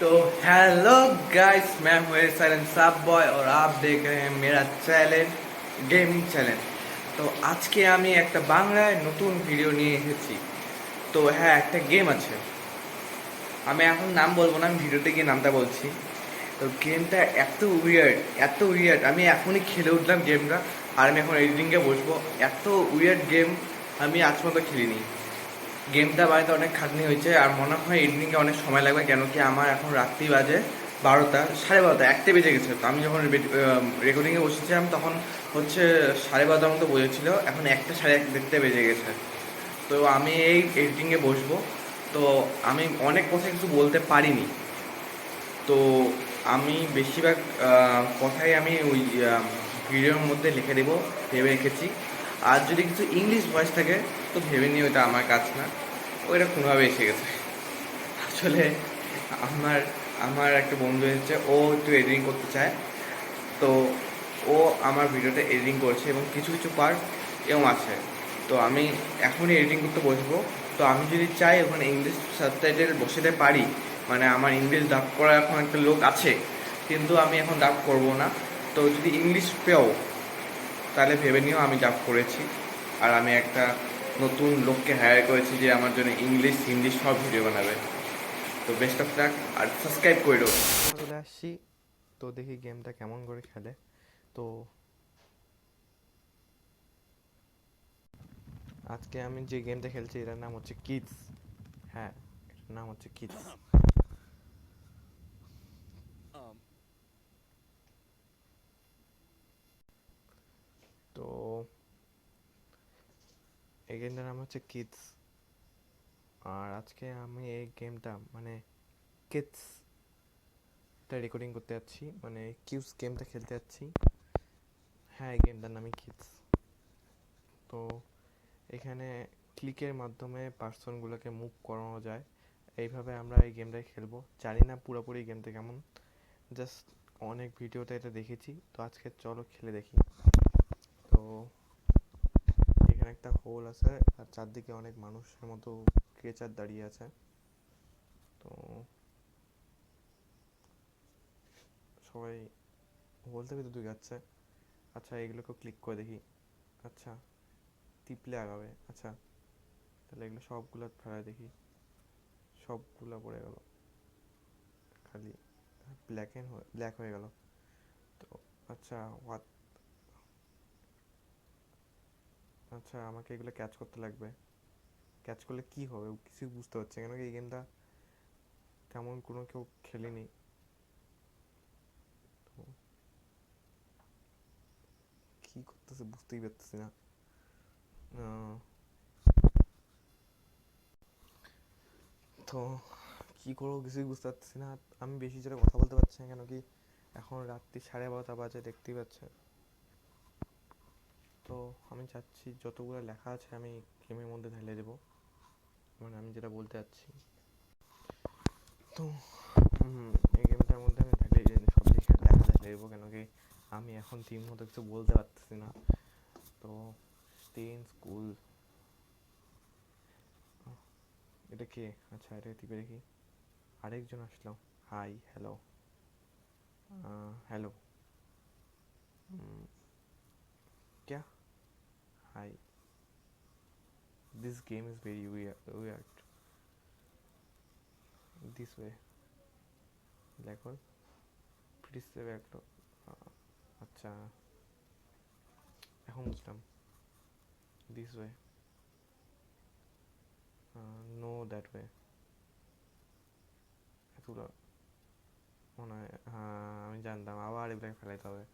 तो hello guys, मैं हूँ साइलेंट साब बॉय और आप देख रहे हैं मेरा চ্যানেল গেমিং চ্যানেল। তো আজকে আমি একটা বাংলায় নতুন ভিডিও নিয়ে এসেছি। তো হ্যাঁ, একটা গেম আছে, আমি এখন নাম বলবো না, আমি ভিডিওতে গিয়ে নামটা বলছি। তো গেমটা এত উইয়ার্ড, আমি এখনই খেলে উঠলাম গেমটা, আর আমি এখন এডিটিংয়ে বসবো। এত উইয়ার্ড গেম আমি আজ পর্যন্ত খেলিনি। গেমটা বানাতে অনেক খাটনি হয়েছে, আর মনে হয় এডিটিংয়ে অনেক সময় লাগবে, কেন কি আমার এখন রাত্রি বাজে 12টা, 12:30, 1টে বেজে গেছে। তো আমি যখন রেকর্ডিংয়ে বসেছিলাম তখন হচ্ছে 12:30টার মতো বলেছিল, এখন 1টা, 1:30 বেজে গেছে। তো আমি এই এডিটিংয়ে বসবো। তো আমি অনেক কথা কিছু বলতে পারিনি। তো আমি বেশিরভাগ কথাই আমি ওই ভিডিওর মধ্যে লিখে দেবো, ভেবে রেখেছি। আর যদি কিছু ইংলিশ ভয়েস থাকে তো ভেবে নিয়ে, ওইটা আমার কাজ না, ওইটা কোনোভাবে এসে গেছে। আসলে আমার আমার একটা বন্ধু এসেছে, ও একটু এডিটিং করতে চায়। তো ও আমার ভিডিওটা এডিটিং করছে এবং কিছু কিছু পার্ট এরকম আছে। তো আমি এখনই এডিটিং করতে বসবো। তো আমি যদি চাই ওখানে ইংলিশ সাবটাইটেল বসাতে পারি, মানে আমার ইংলিশ ডাব করা এখন একটা লোক আছে, কিন্তু আমি এখন ডাব করব না। তো যদি ইংলিশ পেও তাহলে ভেবে নিও আমি ডাব করেছি, আর আমি একটা নতুন লোককে হায়ার করেছি যে আমার জন্য ইংলিশ হিন্দি সব ভিডিও বানাবে। তো বেস্ট অফ লাক, আর সাবস্ক্রাইব করে দেবো। চলে আসছি, তো দেখি গেমটা কেমন করে খেলে। তো আজকে আমি যে গেমটা খেলছি এটার নাম হচ্ছে কিডস। হ্যাঁ, এটার নাম হচ্ছে কিডস। তো এই গেমটার নাম হচ্ছে কিডস। আর আজকে আমি এই গেমটা মানে কিডসটা রেকর্ডিং করতে যাচ্ছি, মানে কিউস গেমটা খেলতে যাচ্ছি। হ্যাঁ, এই গেমটার নামই কিডস। তো এখানে ক্লিকের মাধ্যমে পার্সনগুলোকে মুভ করানো যায়। এইভাবে আমরা এই গেমটাই খেলবো। জানি না পুরোপুরি গেমটা কেমন, জাস্ট অনেক ভিডিওতে এটা দেখেছি, তো আজকে চলো খেলে দেখি। তো এখানে একটা হোল আছে, আর চারদিকে অনেক মানুষের মতো ক্রিয়েচার দাঁড়িয়ে আছে। তো সবাই হোল থেকে তো যাচ্ছে। আচ্ছা, এগুলোকে ক্লিক করে দেখি। আচ্ছা, টিপলে আগাবে। আচ্ছা, তাহলে এগুলো সবগুলো ফেলায় দেখি। সবগুলো পড়ে গেল, খালি ব্ল্যাক হয়ে গেল। তো আচ্ছা, হোয়াট, আচ্ছা আমাকে এগুলো ক্যাচ করতে লাগবে। ক্যাচ করলে কি হবে কিছু বুঝতে পারছি, কেন কি এই গেমটা তেমন কোনো কেউ খেলেনি। তো কী করতেছে বুঝতেই পারতেছি না। তো কী করবো কিছুই বুঝতে পারতেছি না। আমি বেশি জোরে কথা বলতে পারছি না, কেন কি এখন রাত্রি 12:30 বাজে, দেখতেই পাচ্ছে। তো আমি চাচ্ছি যতগুলো লেখা আছে আমি গেমের মধ্যে ঢেলে দেবো, মানে আমি যেটা বলতে চাচ্ছি। তো এই গেমটার মধ্যে আমি সব লিখে লেখা ঢেলে দেবো, কেন কি আমি এখন ঠিক মতো কিছু বলতে পারতেছি না। তো স্টে ইন স্কুল, এটা কে? আচ্ছা, এটা টিপে দেখি। আরেকজন আসলো। হাই, হ্যালো, হ্যালো, क्या? Hi, this game is very weird, this way, black hole, please save একটা। আচ্ছা, এখন বুঝলাম, this way, no that way. এতগুলো মনে হয়, হ্যাঁ আমি জানতাম, আবার এগুলোকে ফেলাইতে হবে।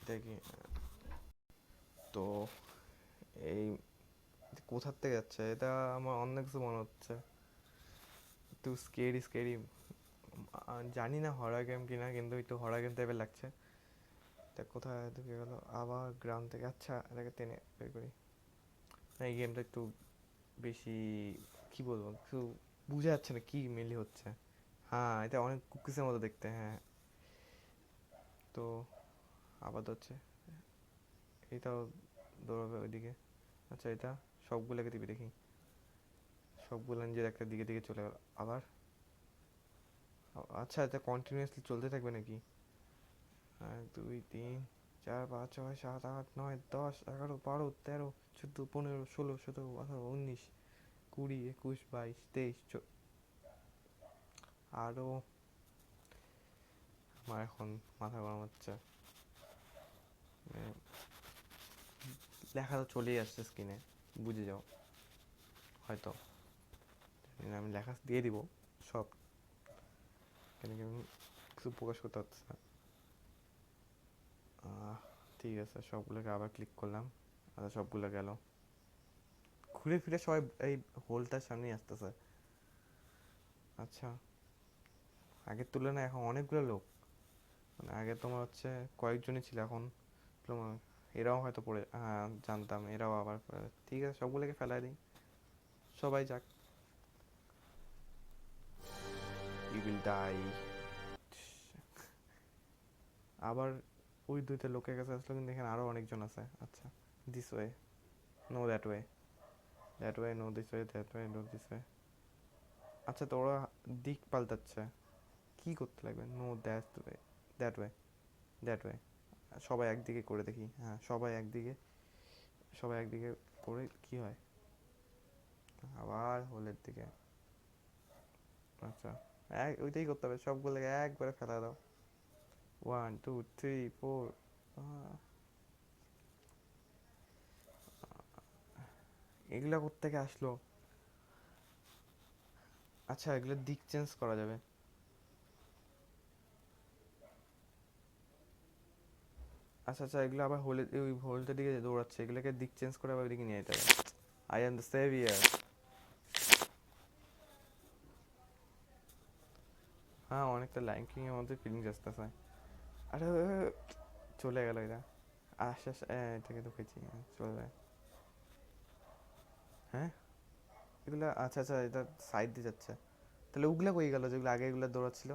এটা কি? তো এই কোথার থেকে যাচ্ছে এটা, আমার অন্য কিছু মনে হচ্ছে, একটু স্কেরি স্কেরি। জানি না হরর গেম কিনা, কিন্তু একটু হরর গেম টাইপের লাগছে। এটা কোথায় ঢুকে গেল আবার গ্রাউন্ড থেকে? আচ্ছা, এটাকে টেনে বের করি। না, এই গেমটা একটু বেশি, কি বলবো, কিছু বুঝে যাচ্ছে না কি মেনলি হচ্ছে। হ্যাঁ, এটা অনেক কুকিজের মতো দেখতে, হ্যাঁ। তো আবার হচ্ছে, এটাও দৌড়াবে ওইদিকে। আচ্ছা, এটা সবগুলোকে দিবি দেখি, সবগুলো নিজের একটা দিকে দিকে চলে গেল আবার। আচ্ছা, এটা কন্টিনিউয়াসলি চলতে থাকবে নাকি? 1 2 3 4 5 6 7 8 9 10 11 12 13 14 15 16 17 18 19 20 21 22 আরও। আমার এখন মাথা গরম হচ্ছে। লেখা তো চলেই আসছে স্ক্রিনে, বুঝে যাও হয়তো। আমি লেখা দিয়ে দিব সব, কেন কি আমি কিছু প্রকাশ করতে পারছি না। ঠিক আছে, সবগুলোকে আবার ক্লিক করলাম। আচ্ছা, সবগুলো গেল। ঘুরে ফিরে সবাই এই হোলটার সামনেই আসতেছে। আচ্ছা, আগের তুলনায় এখন অনেকগুলো লোক। মানে আগে তোমার হচ্ছে কয়েকজনই ছিল, এখন তোমার এরাও হয়তো পড়ে, হ্যাঁ জানতাম এরাও আবার ঠিক আছে, সবগুলোকে ফেলাই দিই, সবাই যাক। You will die. আবার ওই দুইটা লোকের কাছে আসলো, কিন্তু এখানে আরো অনেকজন আছে। আচ্ছা, this way, no that way, that way no this way, that way no this way. আচ্ছা, তো ওরা দিক পাল্টাচ্ছে, কি করতে লাগবে? No that way, that way, that way. সবাই একদিকে করে দেখি, হ্যাঁ সবাই একদিকে, সবাই একদিকে করে কি হয়? আবার হোলের দিকে। আচ্ছা, ওইটাই করতে হবে, সবগুলোকে একবারে ফেলা দাও। 1 2 3 4। এগুলা কোত্থেকে আসলো? আচ্ছা, এগুলোর দিক চেঞ্জ করা যাবে। আচ্ছা আচ্ছা, এগুলো আবার হোলে, ওই হোলটার দিকে দৌড়াচ্ছে, এগুলোকে দিক চেঞ্জ করে আবার ওইদিকে নিয়ে যেতে হবে। I am the severe. হ্যাঁ, অনেকটা লাইন কিং এর মধ্যে ফিলিংস আসতেছে। আরে চলে গেল এটা। আচ্ছা আচ্ছা, এটাকে ঢুকেছি, চলে যায়। হ্যাঁ, এগুলা আচ্ছা আচ্ছা, এটা সাইড দিয়ে যাচ্ছে। তাহলে ওগুলা কই গেল যেগুলো আগে এগুলো দৌড়াচ্ছিল?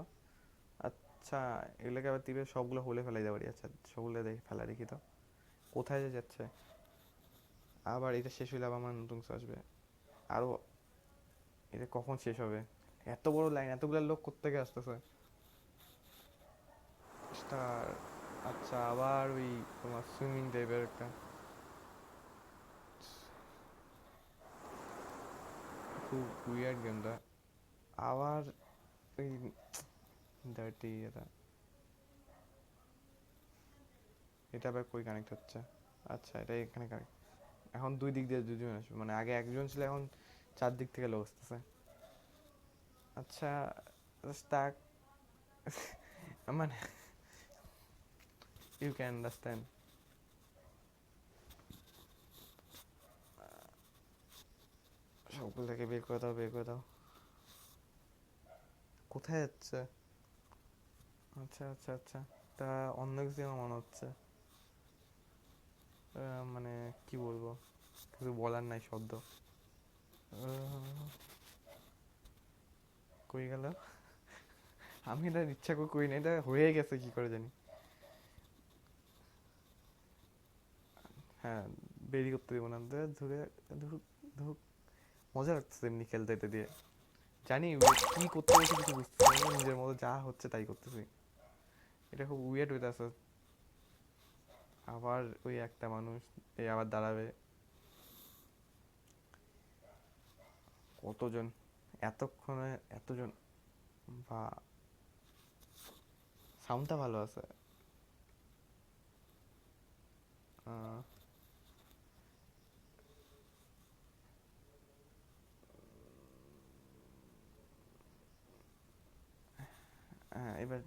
আচ্ছা, এগুলোকে আবার তীরে সবগুলো হোলে ফেলাই দেওয়া পারি। আচ্ছা, সবগুলো দেখি, ফেলা দেখি তো কোথায় যে যাচ্ছে। আবার এটা শেষ হইলে আবার আমার নতুন কিছু আসবে আরো। এটা কখন শেষ হবে? এত বড় লাইন, এতগুলো লোক কোত্থেকে আসতেছে? স্টার। আচ্ছা, আবার ওই তোমার সুইমিং টাইপের একটা, খুব উইয়ার্ড গেমটা। আবার ওই ডার্টি এটা, এটা আবার কই কানেক্ট হচ্ছে? আচ্ছা, এটা এখানে কানেক্ট। এখন দুই দিক দিয়ে দুজন আসবে, মানে আগে একজন ছিল, এখন চারদিক থেকে লোক আসতেছে। আচ্ছা, স্টাক মানে ইউ ক্যান আন্ডারস্ট্যান্ড। সবগুলোকে বের করে দাও, বের করে দাও। কোথায় যাচ্ছে? আচ্ছা আচ্ছা আচ্ছা, তা অন্য কিছু আমার মনে হচ্ছে। মানে কি বলবো, কিছু বলার নাই শব্দ। কই গেল? আমি এটা ইচ্ছা করে করি না, এটা হয়ে গেছে কি করে জানি। হ্যাঁ, বেরি করতে দিব না, ধরে ধুক ধুক। মজা লাগতেছে এমনি খেলতে এটা দিয়ে। জানি কি করতে বলছে কিছু বুঝতেছি না, নিজের মতো যা হচ্ছে তাই করতেছি। এটা খুব উইয়ার্ড হইতে আছে। আবার ওই একটা মানুষ এই আবার দাঁড়াবে। কতজন এতক্ষণে, এতজন, বা সাউন্ডটা ভালো আছে। আহ, হ্যাঁ, এবার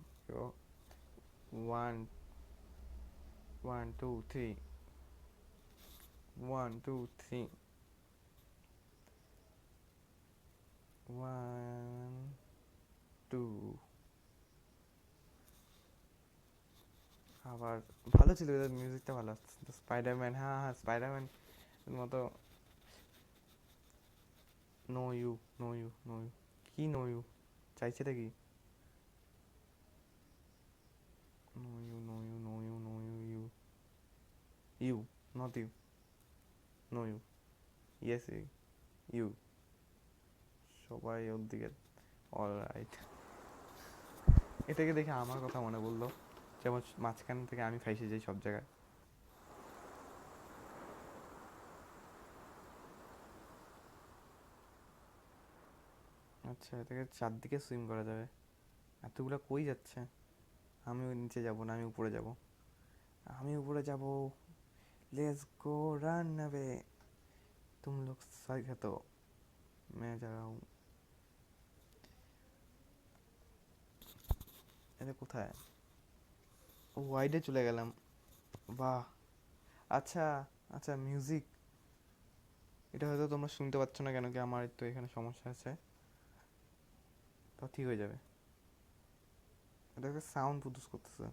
1 1 2 3, 1 2 3, 1 2। আবার ভালো ছিল, এদের মিউজিকটা ভালো আসছে। স্পাইডারম্যান, হ্যাঁ হ্যাঁ, স্পাইডারম্যান মতো। No you, no you, no you, কি নো ইউ চাইছেটা কি? No you, no you, no you, no you, you, you, not you, no you, yes you, সবাই ওর দিকে। অলরাইট, এটাকে দেখে আমার কথা মনে বললো, যেমন মাঝখান থেকে আমি ফাইসে যাই সব জায়গায়। আচ্ছা, এটাকে চারদিকে সুইম করা যাবে। এতগুলো কই যাচ্ছে? আমি ওই নিচে যাব না, আমি উপরে যাব। আমি উপরে যাব। लेट्स गो रन अवे, तुम लोग सही तो मैं जा रहा हूँ। এটা কোথায়? ওয়াইডে চলে গেলাম। বাহ। আচ্ছা, আচ্ছা মিউজিক, এটা হয়তো তোমরা শুনতে পাচ্ছ না কেন কি, আমার তো এখানে সমস্যা আছে। তো ঠিক হয়ে যাবে। এটা একটা সাউন্ড প্রডিউস করতেছে।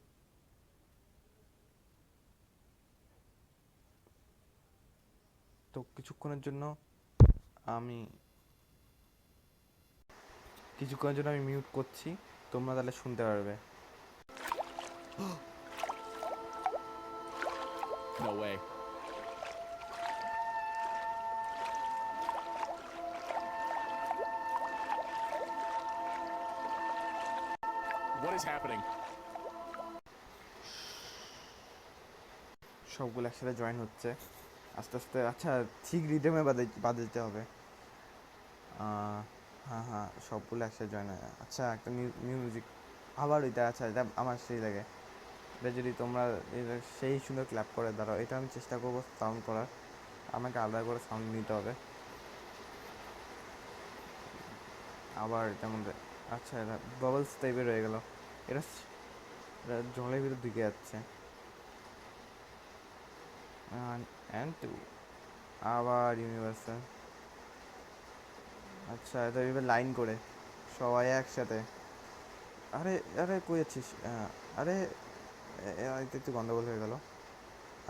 তো আমি কিছুক্ষণের জন্য আমি মিউট করছি, তোমরা তাহলে শুনতে পারবে। No way. What is happening? সবগুলো একসাথে জয়েন হচ্ছে আস্তে আস্তে। আচ্ছা, ঠিক রিদমে বাজাতে হবে। হ্যাঁ হ্যাঁ, সবগুলো একসাথে জয়েন হয়। আচ্ছা, একটা মিউজিক আবার ওইটা। আচ্ছা, এটা আমার সেই লাগে। এটা যদি তোমরা সেই সুন্দর ক্ল্যাপ করে দাঁড়াও, এটা আমি চেষ্টা করবো সাউন্ড করার। আমাকে আলাদা করে সাউন্ড নিতে হবে আবার যেমন। আচ্ছা, এটা বাবলস টাইপের হয়ে গেল। এটা এটা জলের ভিতর ঢুকে যাচ্ছে। অ্যান্ড টু, আবার ইউনিভার্সাল। আচ্ছা, এটা এবার লাইন করে সবাই একসাথে। আরে আরে কই যাচ্ছিস? আরে এটা একটু গন্ডগোল হয়ে গেল।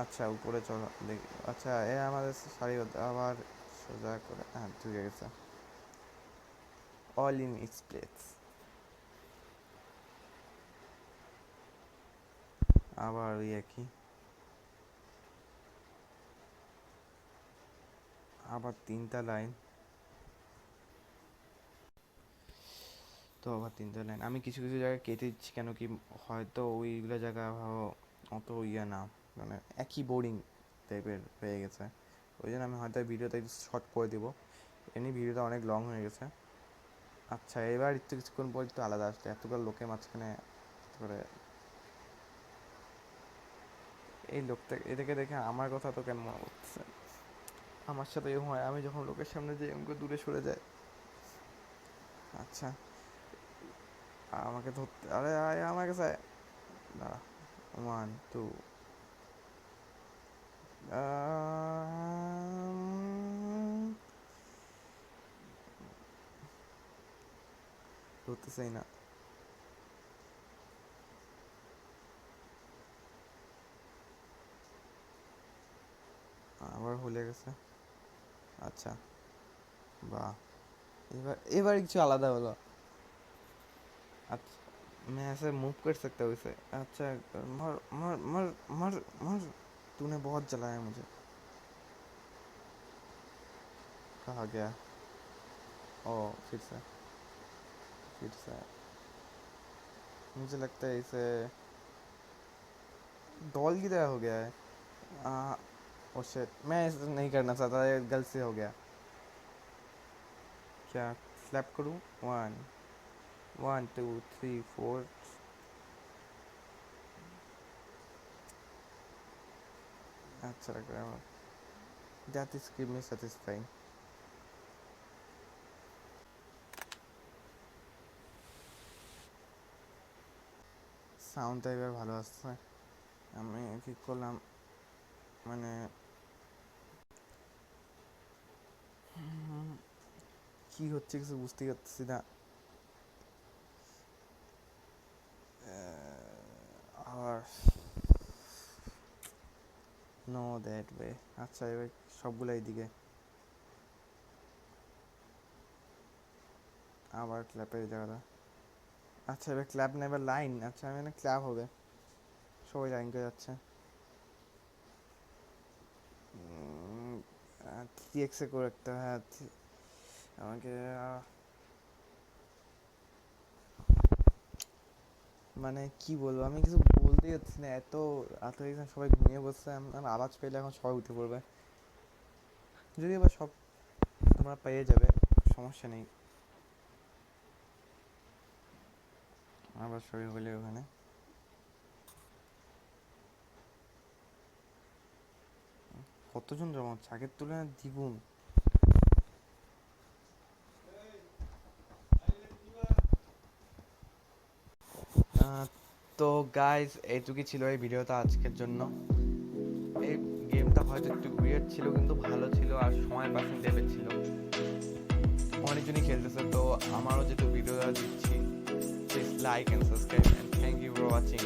আচ্ছা, উপরে চলো দেখি। আচ্ছা, আমাদের সারিবদ্ধ আবার সোজা করে, হ্যাঁ ঢুকে গেছে। All in it's place. আবার ওই একই, আবার তিনটা লাইন। তো আবার তিনটা লাইন আমি কিছু কিছু জায়গায় কেটে দিচ্ছি, কেন কি হয়তো ওইগুলো জায়গা অত ইয়ে না, মানে একই বোরিং টাইপের হয়ে গেছে। ওই জন্য আমি হয়তো ভিডিওটা একটু শর্ট করে দেবো। এমনি ভিডিওটা অনেক লং হয়ে গেছে। আচ্ছা, এবার একটু কিছুক্ষণ পর একটু আলাদা আসলে, এতগুলো লোকের মাঝখানে করে। এই লোকটা, এটাকে দেখে আমার কথা তো কেন মনে করতেছে? আমার সাথে এরকম হয়, আমি যখন লোকের সামনে যাই আমাকে দূরে সরে যায়। আচ্ছা, আমাকে ধরতে, আরে আয় আমার কাছে আয়। দাঁড়া, 1 2। ধরতেছেই না। আবার ভুলে গেছে। আচ্ছা, বাহ, এবার এবার কিছু আলাদা হলো। अच्छा, मैं ऐसे मूव कर सकता हूँ इसे। अच्छा, मर मर मर मर मर, तूने बहुत जलाया मुझे। कहा गया? ओ, फिर से मुझे लगता है इसे डॉल की तरह हो गया है। ओ शिट, मैं ऐसे नहीं करना चाहता, ये गलती से हो गया। क्या स्लैप करूँ? 1 1 2 3 4। अच्छा लग रहा है। That is extremely satisfying. সাউন্ডটা এবার ভালো আসছে। আমি ঠিক করলাম, মানে কি হচ্ছে কিছু বুঝতে পারতেছি না। আর নো দ্যাট ওয়ে। আচ্ছা, এবার সবগুলো এইদিকে। আবার ক্ল্যাপের জায়গাটা। আচ্ছা, এবার ক্ল্যাপ না, এবার লাইন। আচ্ছা, মানে ক্ল্যাপ হবে, সবাই লাইন করে যাচ্ছে। 3x করে রাখতে হয়। আমাকে মানে কি বলবো, আমি কিছু বলতেই যাচ্ছি না, এত রাত হয়ে গেছে, সবাই ঘুমিয়ে বসছে। আমি আওয়াজ পেলে এখন সবাই উঠে পড়বে, যদি আবার সব তোমরা পেয়ে যাবে, সমস্যা নেই। আবার সবাই হলে ওখানে কতজন জমা হচ্ছে, আগের তুলনায় দ্বিগুণ। তো গাইজ এইটুকুই ছিল এই ভিডিওটা আজকের জন্য। এই গেমটা হয়তো একটু উইয়ার্ড ছিল, কিন্তু ভালো ছিল আর সময় পাসিং টাইপের ছিল, অনেকজনই খেলতেছে। তো আমারও যেহেতু ভিডিওটা দিচ্ছি, please like and subscribe, and thank you for watching.